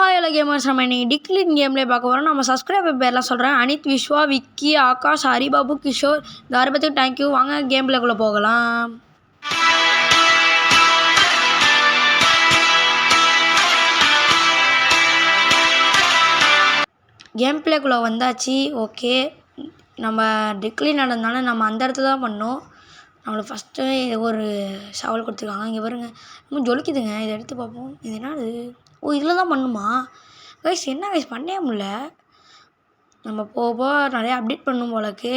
Hi hello gamers, நம்ம இன்னைக்கு டிக்லின் கேம்லேயே பார்க்க போகிறோம். நம்ம சப்ஸ்கிரைபர் பேர்லாம் சொல்கிறேன்: அனித், விஸ்வா, விக்கி, ஆகாஷ், ஹரிபாபு, கிஷோர். இந்த ஆரம்பத்துக்கு தேங்க்யூ. வாங்க கேம் பிளேக்குள்ளே போகலாம். கேம் பிளேக்குள்ளே வந்தாச்சு. ஓகே, நம்ம டிக்லின் நடந்தனால நம்ம அந்த இடத்துல தான் பண்ணோம். நம்மளுக்கு ஃபஸ்ட்டு ஒரு சவால் கொடுத்துருக்காங்க. இங்கே பாருங்க, இன்னும் ஜொலிக்குதுங்க. இதை எடுத்து பார்ப்போம். இது என்னது? ஓ, இதில் தான் பண்ணுமா கைஸ்? என்ன கைஸ், பண்ணவே முடியல. நம்ம போக நிறையா அப்டேட் பண்ணும் போலக்கு.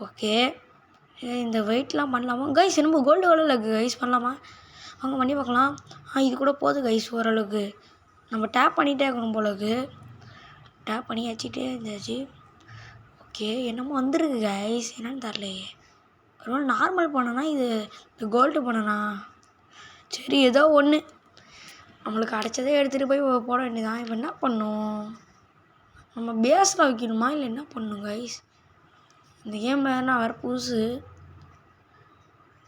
ஓகே, இந்த வெயிட்லாம் பண்ணலாமா கைஸ்? என்னமோ கோல்டு கலரில் இருக்குது கைஸ். பண்ணலாமா? அவங்க பண்ணி பார்க்கலாம். இது கூட போகுது கைஸ் ஓரளவுக்கு. நம்ம டேப் பண்ணிகிட்டே இருக்கணும் போலக்கு. டேப் பண்ணி வச்சுட்டே இருந்தாச்சு. ஓகே, என்னமோ வந்துருக்கு கைஸ், என்னன்னு தரலையே. ஒரு நார்மல் பண்ணனா இது கோல்டு பண்ணனா? சரி, ஏதோ ஒன்று நம்மளுக்கு அடைச்சதே எடுத்துகிட்டு போய் போட வேண்டியதான். இப்போ என்ன பண்ணும்? நம்ம பேஸில் வைக்கணுமா இல்லை என்ன பண்ணணும் கைஸ்? இந்த கேம் நான் வேறு புதுசு.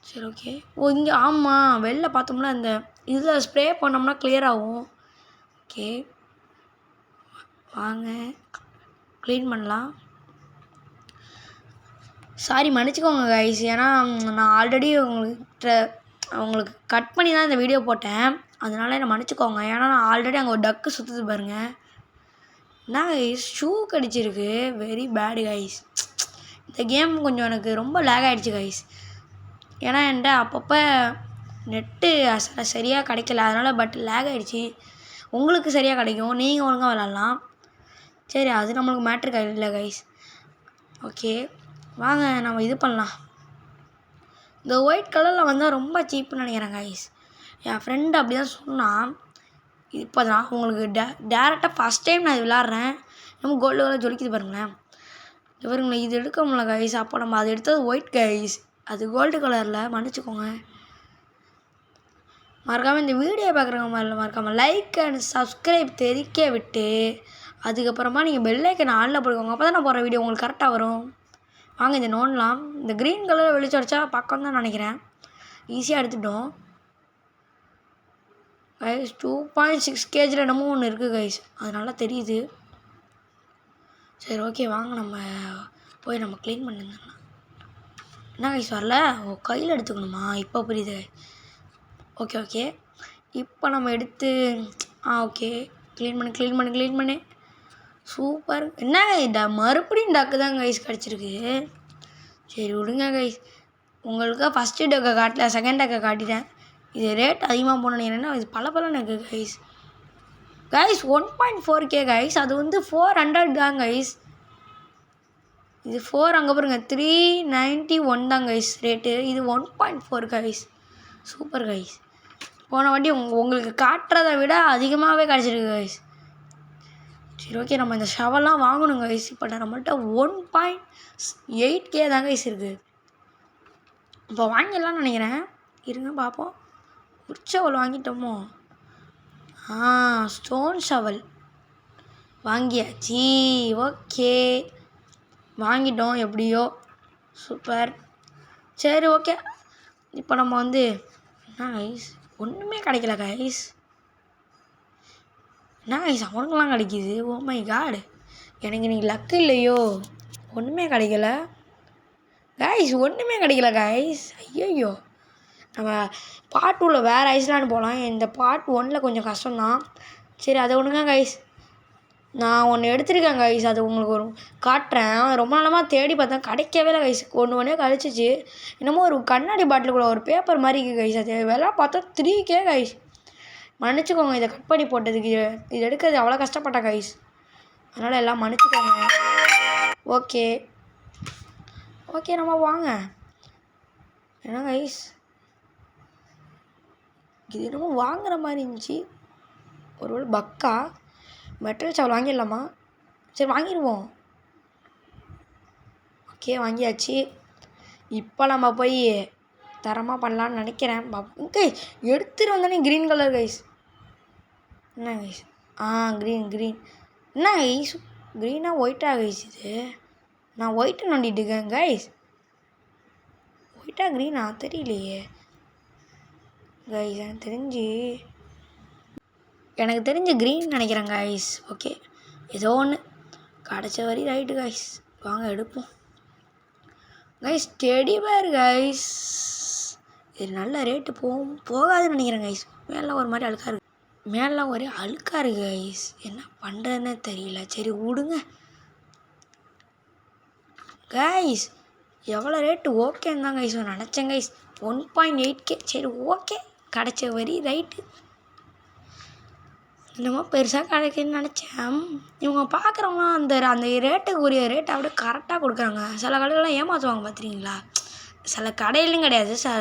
சரி, ஓகே. ஓ, இங்கே ஆமாம், வெளில பார்த்தோம்னா இந்த இதில் ஸ்ப்ரே பண்ணோம்னா கிளியர் ஆகும். ஓகே, வாங்க க்ளீன் பண்ணலாம். சாரி, மன்னிச்சிக்கோங்க கைஸ். ஏன்னா நான் ஆல்ரெடி உங்களுக்கு கட் பண்ணி தான் இந்த வீடியோ போட்டேன். அதனால என்னை மன்னிச்சிக்கோங்க. ஏன்னா நான் ஆல்ரெடி அங்கே ஒரு டக்கு சுற்றுது பாருங்கள். என்ன கைஸ், ஷூ கடிச்சிருக்கு. Very bad guys. இந்த கேம் கொஞ்சம் எனக்கு ரொம்ப லேக் ஆகிடுச்சு கைஸ். ஏன்னா என்கிட்ட அப்பப்போ நெட்டு சரியாக கிடைக்கல. அதனால் பட் லேக் ஆகிடுச்சு. உங்களுக்கு சரியாக கிடைக்கும், நீங்கள் ஒழுங்காக விளாட்லாம். சரி, அது நம்மளுக்கு மேட்ரு இல்லை கைஸ். ஓகே, வாங்க நம்ம இது பண்ணலாம். இந்த ஒயிட் கலரில் வந்தால் ரொம்ப சீப்புன்னு நினைக்கிறேன் கைஸ். என் ஃப்ரெண்டு அப்படி தான் சொன்னான். இப்போ தான் உங்களுக்கு டேரெக்டாக ஃபஸ்ட் டைம் நான் இது விளாட்றேன். நம்ம கோல்டு கலர் ஜொலிக்குது பாருங்களேன். இவருங்களேன், இது எடுக்க முடியல கைஸ். அப்போ நம்ம அது எடுத்தது ஒயிட் கைஸ், அது கோல்டு கலரில். மன்னிச்சிக்கோங்க. மறக்காமல் இந்த வீடியோ பார்க்குறவங்க மறக்காமல் லைக் அண்ட் சப்ஸ்கிரைப் தெரிக்க விட்டு அதுக்கப்புறமா நீங்கள் பெல் ஐக்கன் ஆனில் போடுவாங்க. அப்போ தான் நான் போடுற வீடியோ உங்களுக்கு கரெக்டாக வரும். வாங்க இதை நோண்டலாம். இந்த க்ரீன் கலரில் வெளிச்சம் அடித்தா பக்கம் தான் நினைக்கிறேன். ஈஸியாக எடுத்துட்டோம் கைஸ். 2.6 kg என்னமோ ஒன்று இருக்குது கைஸ், அதனால தெரியுது. சரி, ஓகே, வாங்க நம்ம போய் நம்ம க்ளீன் பண்ணிருந்தோம்னா. என்ன கைஸ் வரல? ஓ, கையில் எடுத்துக்கணுமா? இப்போ புரியுது. ஓகே ஓகே, இப்போ நம்ம எடுத்து ஓகே, க்ளீன் பண்ணி சூப்பர். என்ன மறுபடியும் டக்கு தான் கைஸ் கிடச்சிருக்கு. சரி விடுங்க கைஸ், உங்களுக்கு ஃபஸ்ட்டு டக்கை காட்டல, செகண்ட் டக்கை காட்டிட்டேன். இது ரேட் அதிகமாக போனோன்னு என்னென்னா இது பல இருக்குது கைஸ். 1.4K guys. அது வந்து 400 தான் கைஸ். இது 4 அங்கே பாருங்க, 391 தான் கைஸ் ரேட்டு. இது 1.4 கைஸ். Super guys. போன வாட்டி உங்களுக்கு காட்டுறதை விட அதிகமாகவே கிடச்சிருக்கு கைஸ். சரி, ஓகே, நம்ம இந்த ஷவெல்லாம் வாங்கணும் கைஸ். இப்போ நம்மள்கிட்ட 1.8K தான் கைஸ் இருக்குது. இப்போ வாங்கிடலாம்னு நினைக்கிறேன். இருங்க பார்ப்போம். ஷவல் வாங்கிட்டோமோ? ஸ்டோன் ஷவல் வாங்கியாச்சு. ஓகே, வாங்கிட்டோம் எப்படியோ. சூப்பர். சரி, ஓகே, இப்போ நம்ம வந்து என்ன கைஸ், ஒன்றுமே கிடைக்கல கைஸ். என்ன கைஸ், அவனுங்கெல்லாம் கிடைக்கிது. ஓ மை காட், எனக்கு இன்னைக்கு லக்கு இல்லையோ. ஒன்றுமே கிடைக்கல கைஸ், ஒன்றுமே கிடைக்கல கைஸ். ஐயோ, நம்ம பார்ட் 2ல் வேறு ஐஸ்லாண்டு போகலாம். இந்த பார்ட் 1ல் கொஞ்சம் கஷ்டம்தான். சரி, அதை ஒன்றுங்க கைஸ். நான் ஒன்று எடுத்திருக்கேன் கைஸ், அது உங்களுக்கு ஒரு காட்டுறேன். ரொம்ப நாளமாக தேடி பார்த்தேன், கிடைக்கவே இல்லை கைஸ். ஒன்றே கழிச்சிச்சு. என்னமோ ஒரு கண்ணாடி பாட்டிலுக்குள்ள ஒரு பேப்பர் மாதிரி இருக்குது கைஸ். அது விலை பார்த்தா 3K கைஸ். மன்னிச்சிக்கோங்க இதை கட் பண்ணி போட்டதுக்கு. இது எடுக்கிறது அவ்வளோ கஷ்டப்பட்டேன் கைஸ், அதனால் எல்லாம் மன்னிச்சிக்கோங்க. ஓகே ஓகே, நம்ம வாங்க. என்ன கைஸ், இது என்னமோ வாங்குற மாதிரி இருந்துச்சு. ஒருவேளை பக்கா மெட்டல் சவல் வாங்கிடலாமா? சரி, வாங்கிடுவோம். ஓகே, வாங்கியாச்சு. இப்போ நம்ம போய் தரமாக பண்ணலான்னு நினைக்கிறேன். ஓகே, எடுத்துகிட்டு வந்தானே க்ரீன் கலர் கைஸ். என்ன கைஸ்? க்ரீன் என்ன கைஸ், க்ரீனாக ஒயிட்டாக கைஸ்? இது நான் ஒயிட்டு நோண்டிட்டு இருக்கேன் கைஸ். ஒயிட்டாக க்ரீனா தெரியலையே கைஸ். எனக்கு தெரிஞ்சு எனக்கு தெரிஞ்ச க்ரீன் நினைக்கிறேன் கைஸ். ஓகே ஏதோ ஒன்று கிடச்ச வரி ரைட்டு கைஸ். வாங்க எடுப்போம் கைஸ். Teddy bear guys. இது நல்ல ரேட்டு போகாதுன்னு நினைக்கிறேன் கைஸ். மேலாம் ஒரு மாதிரி அழுக்காக இருக்குது. மேலாம் ஒரே அழுக்காக இருக்குது கைஸ். என்ன பண்ணுறதுன்னு தெரியல. சரி விடுங்க கைஸ். எவ்வளோ ரேட்டு ஓகேன்னு தான் கைஸ் நினச்சேன் கைஸ். 1.8K. சரி ஓகே கிடச்ச வரி ரைட்டு. என்னமோ பெருசாக கிடைக்குன்னு நினச்சேன். இவங்க பார்க்குறவங்க அந்த அந்த ரேட்டுக்கு உரிய ரேட்டை அப்படியே கரெக்டாக கொடுக்குறாங்க. சில கடையிலலாம் ஏமாற்றுவாங்க பார்த்துறீங்களா? சில கடையிலும் கிடையாது, சில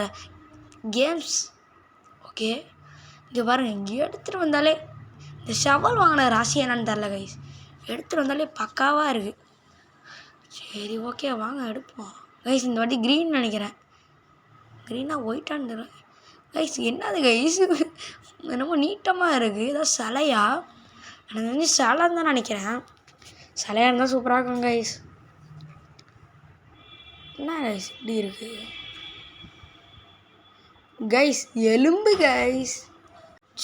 கேம்ஸ். ஓகே இங்கே பாருங்கள். இங்கே எடுத்துகிட்டு வந்தாலே இந்த ஷவல் வாங்கின ராசி என்னன்னு தெரில கைஸ். எடுத்துகிட்டு வந்தாலே பக்காவாக இருக்குது. சரி ஓகே வாங்க எடுப்போம் கைஸ். இந்த வாட்டி க்ரீன் நினைக்கிறேன். க்ரீனாக ஒயிட்டான்னு தெரியல கைஸ். என்னது கைஸ் என்னமோ நீட்டமாக இருக்குது. ஏதாவது சிலையா? எனக்கு தெரிஞ்சு சிலைன்னு தான் நினைக்கிறேன். சிலையாக இருந்தால் சூப்பராக இருக்கும் கைஸ். என்ன கைஸ் இப்படி இருக்குது கைஸ்? எலும்பு கைஸ்.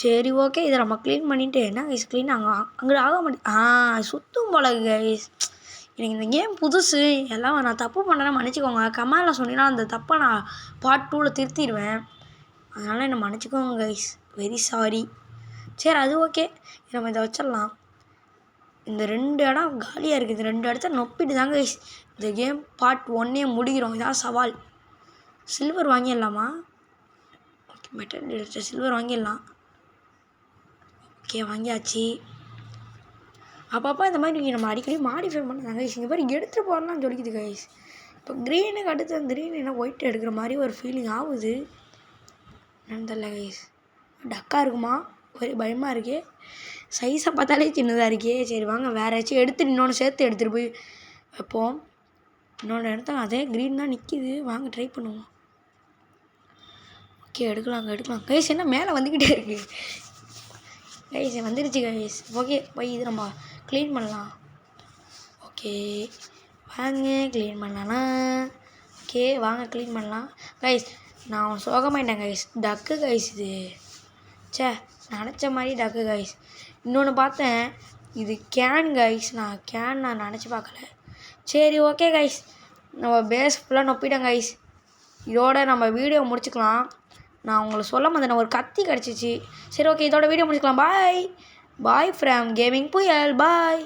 சரி ஓகே இதை நம்ம க்ளீன் பண்ணிவிட்டு என்ன கைஸ் க்ளீன் அங்கே ஆக மாட்டேன். சுற்றும் போல கைஸ். எனக்கு இந்த கேம் புதுசு. எல்லாம் நான் தப்பு பண்ணுறேன்னா மன்னிச்சிக்கோங்க. கமெண்டில் சொன்னீங்கன்னா அந்த தப்பை நான் பார்ட் 2ல் திருத்திடுவேன். அதனால் என்னை மன்னிச்சிக்கோங்க கைஸ். Very sorry. சரி அது ஓகே. நம்ம இதை வச்சிடலாம். இந்த 2 இடம் காலியாக இருக்குது. இந்த 2 இடத்த நொப்பிட்டு தாங்க கைஸ் இந்த கேம் பார்ட் 1 முடிக்கிறோம். இதான் சவால். சில்வர் வாங்கிடலாமா? ஓகே மெட்டல் டிடெக்டர் சில்வர் வாங்கிடலாம். ஓகே வாங்கியாச்சு. அப்பப்போ இந்த மாதிரி நம்ம அடிக்கடி மாடிஃபை பண்ணலாம் கைஸ். இங்கே பாரு எடுத்துகிட்டு போகலாம் சொல்லிக்குது கைஸ். இப்போ க்ரீனுக்கு அடுத்து அந்த க்ரீன் என்ன ஒயிட் எடுக்கிற மாதிரி ஒரு ஃபீலிங் ஆகுது. என்னன்னு தெரியல கைஸ். டக்காக இருக்குமா? ஒரே பயமாக இருக்கே. சைஸை பார்த்தாலே சின்னதாக இருக்கே. சரி வாங்க வேறு ஏதாச்சும் எடுத்துட்டு இன்னொன்று சேர்த்து எடுத்துகிட்டு போய் வைப்போம். இன்னொன்று இடத்துல அதே க்ரீன் தான் நிற்கிது. வாங்க ட்ரை பண்ணுவோம். ஓகே எடுக்கலாம் கைஸ். என்ன மேலே வந்துக்கிட்டே இருக்குது கைஸ். வந்துடுச்சு கைஸ். ஓகே போய் இது நம்ம க்ளீன் பண்ணலாம். ஓகே வாங்க க்ளீன் பண்ணலாம். ஓகே வாங்க க்ளீன் பண்ணலாம் கைஸ். நான் சோகமாயிட்டேன் கைஸ். டக்கு கைஸ் இது. சே நினச்ச மாதிரி டக்கு கைஸ். இன்னொன்று பார்த்தேன். இது கேன் கைஸ். நான் நினச்சி பார்க்கல. சரி ஓகே கைஸ். நம்ம பேஸ் ஃபுல்லாக நொப்பிட்டேன் கைஸ். இதோட நம்ம வீடியோ முடிச்சுக்கலாம். நான் உங்களை சொல்ல மாட்டேன். ஒரு கத்தி கிடச்சிச்சு. சரி ஓகே இதோட வீடியோ முடிச்சுக்கலாம். பாய் ஃப்ரம் கேமிங் புயல். பாய்.